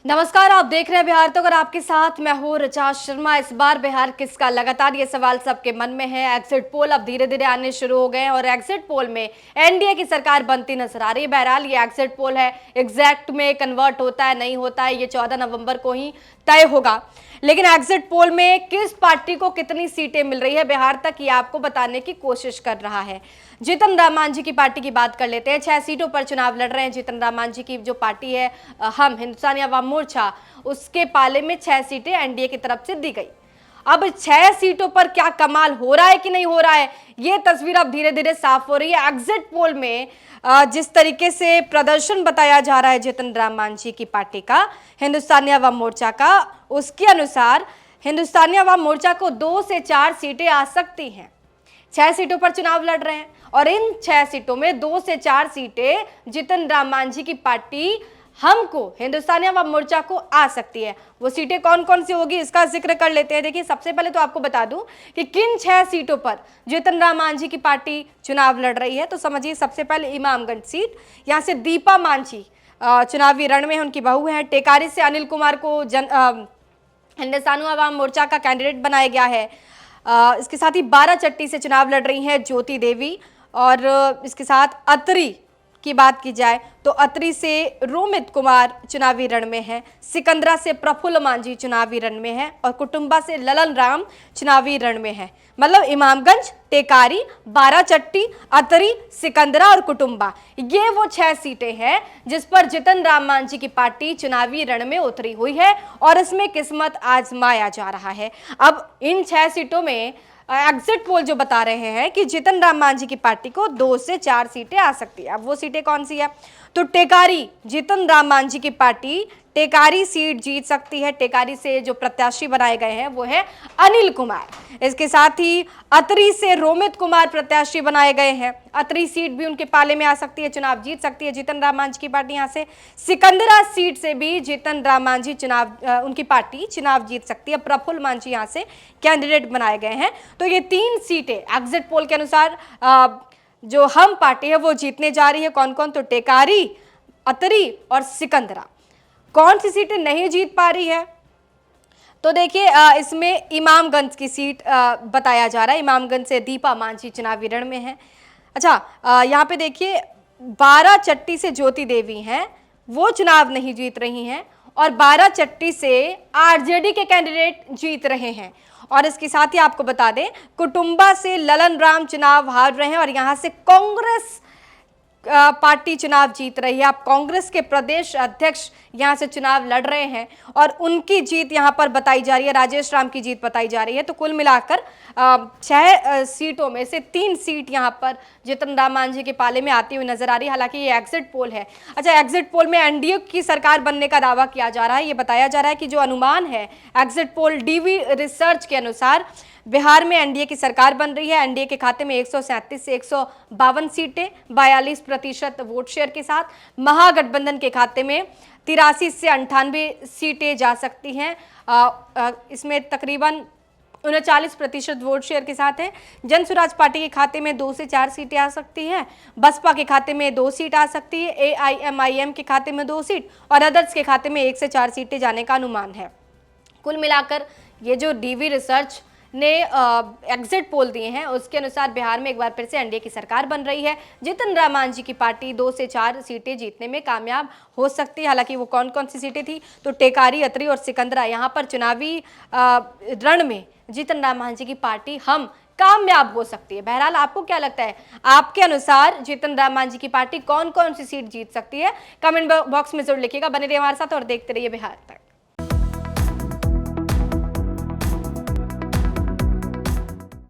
नमस्कार, आप देख रहे हैं बिहार। तो अगर आपके साथ मैं हूं ऋचा शर्मा। इस बार बिहार किसका, लगातार ये सवाल सबके मन में है। एग्जिट पोल अब धीरे धीरे आने शुरू हो गए हैं और एग्जिट पोल में एनडीए की सरकार बनती नजर आ रही है। बहरहाल ये एग्जिट पोल है, एग्जैक्ट में कन्वर्ट होता है नहीं होता है ये 14 नवंबर को ही तय होगा। लेकिन एग्जिट पोल में किस पार्टी को कितनी सीटें मिल रही है बिहार तक, ये आपको बताने की कोशिश कर रहा है। जीतन राम मांझी की पार्टी की बात कर लेते हैं। 6 सीटों पर चुनाव लड़ रहे हैं जीतन राम मांझी की जो पार्टी है हम हिंदुस्तानी अवाम मोर्चा, उसके पाले में 6 सीटें एनडीए की तरफ से दी गई। अब 6 सीटों पर क्या कमाल हो रहा है कि नहीं हो रहा है, ये तस्वीर अब धीरे धीरे साफ हो रही है। एग्जिट पोल में जिस तरीके से प्रदर्शन बताया जा रहा है जीतन राम मांझी की पार्टी का, हिंदुस्तानी अवाम मोर्चा का, उसके अनुसार हिंदुस्तानी अवाम मोर्चा को 2 से 4 सीटें आ सकती हैं। 6 सीटों पर चुनाव लड़ रहे हैं और इन 6 सीटों में 2 से 4 सीटें जीतन राम मांझी की पार्टी हमको, हिंदुस्तानी अवाम मोर्चा को आ सकती है। वो सीटें कौन कौन सी होगी इसका जिक्र कर लेते हैं। देखिए, सबसे पहले तो आपको बता दूं कि किन 6 सीटों पर जीतन राम मांझी की पार्टी चुनाव लड़ रही है। तो समझिए, सबसे पहले इमामगंज सीट, यहां से दीपा मांझी चुनावी रण में है, उनकी बहू है। टेकारी से अनिल कुमार को हिंदुस्तानी अवाम मोर्चा का कैंडिडेट बनाया गया है। इसके साथ ही बाराचट्टी से चुनाव लड़ रही हैं ज्योति देवी, और इसके साथ अतरी की बात की जाए तो अतरी से रोमित कुमार चुनावी रण में है। सिकंदरा से प्रफुल्ल मांझी चुनावी रण में है और कुटुंबा से ललन राम चुनावी रण में है। मतलब इमामगंज, टेकारी, बाराचट्टी, अतरी, सिकंदरा और कुटुंबा, ये वो 6 सीटें हैं जिस पर जीतन राम मांझी की पार्टी चुनावी रण में उतरी हुई है और इसमें किस्मत आजमाया जा रहा है। अब इन 6 सीटों में एग्जिट पोल जो बता रहे हैं कि जीतन राम मांझी की पार्टी को 2 से 4 सीटें आ सकती है। अब वो सीटें कौन सी है, तो टेकारी, जीतन राम मांझी की पार्टी टेकारी सीट जीत सकती है। टेकारी से जो प्रत्याशी बनाए गए हैं वो है अनिल कुमार। इसके साथ ही अतरी से रोमित कुमार प्रत्याशी बनाए गए हैं। अतरी सीट भी उनके पाले में आ सकती है, चुनाव जीत सकती है जीतन राम मांझी की पार्टी यहाँ से। सिकंदरा सीट से भी जीतन राम मांझी उनकी पार्टी चुनाव जीत सकती है। प्रफुल्ल मांझी यहाँ से कैंडिडेट बनाए गए हैं। तो ये 3 सीटें एग्जिट पोल के अनुसार जो हम पार्टी है वो जीतने जा रही है। कौन कौन, तो टेकारी, अतरी और सिकंदरा। कौन सी सीटें नहीं जीत पा रही है, तो देखिए इसमें इमामगंज की सीट बताया जा रहा है। इमामगंज से दीपा मांझी चुनावी रण में है। अच्छा, यहाँ पे देखिए बाराचट्टी से ज्योति देवी हैं, वो चुनाव नहीं जीत रही हैं और बाराचट्टी से आरजेडी के कैंडिडेट जीत रहे हैं। और इसके साथ ही आपको बता दें, कुटुंबा से ललन राम चुनाव हार रहे हैं और यहाँ से कांग्रेस पार्टी चुनाव जीत रही है। अब कांग्रेस के प्रदेश अध्यक्ष यहां से चुनाव लड़ रहे हैं और उनकी जीत यहां पर बताई जा रही है, राजेश राम की जीत बताई जा रही है। तो कुल मिलाकर 6 सीटों में से 3 सीट यहां पर जीतन राम मांझी के पाले में आती हुई नजर आ रही है। हालांकि ये एग्जिट पोल है। अच्छा, एग्जिट पोल में एनडीए की सरकार बनने का दावा किया जा रहा है। ये बताया जा रहा है कि जो अनुमान है एग्जिट पोल डीवी रिसर्च के अनुसार, बिहार में एनडीए की सरकार बन रही है। एनडीए के खाते में 137 से 152 सीटें 42% वोट शेयर के साथ। महागठबंधन के खाते में 83 से 98 सीटें जा सकती हैं। इसमें तकरीबन 39% वोट शेयर के साथ है। जन स्वराज पार्टी के खाते में 2 से 4 सीटें आ सकती हैं। बसपा के खाते में 2 सीट आ सकती है। एआईएमआईएम के खाते में 2 सीट और अदर्स के खाते में 1 से 4 सीटें जाने का अनुमान है। कुल मिलाकर ये जो डीवी रिसर्च ने एग्जिट पोल दिए हैं उसके अनुसार बिहार में एक बार फिर से एनडीए की सरकार बन रही है। जीतन राम मांझी की पार्टी 2 से 4 सीटें जीतने में कामयाब हो सकती है। हालांकि वो कौन कौन सी सीटें थी, तो टेकारी, अतरी और सिकंदरा, यहाँ पर चुनावी रण में जीतन राम मांझी की पार्टी हम कामयाब हो सकती है। बहरहाल आपको क्या लगता है, आपके अनुसार जीतन राम मांझी की पार्टी कौन कौन सी सीट जीत सकती है? कमेंट बॉक्स में जरूर लिखिएगा। बने रहिए हमारे साथ और देखते रहिए बिहार तक।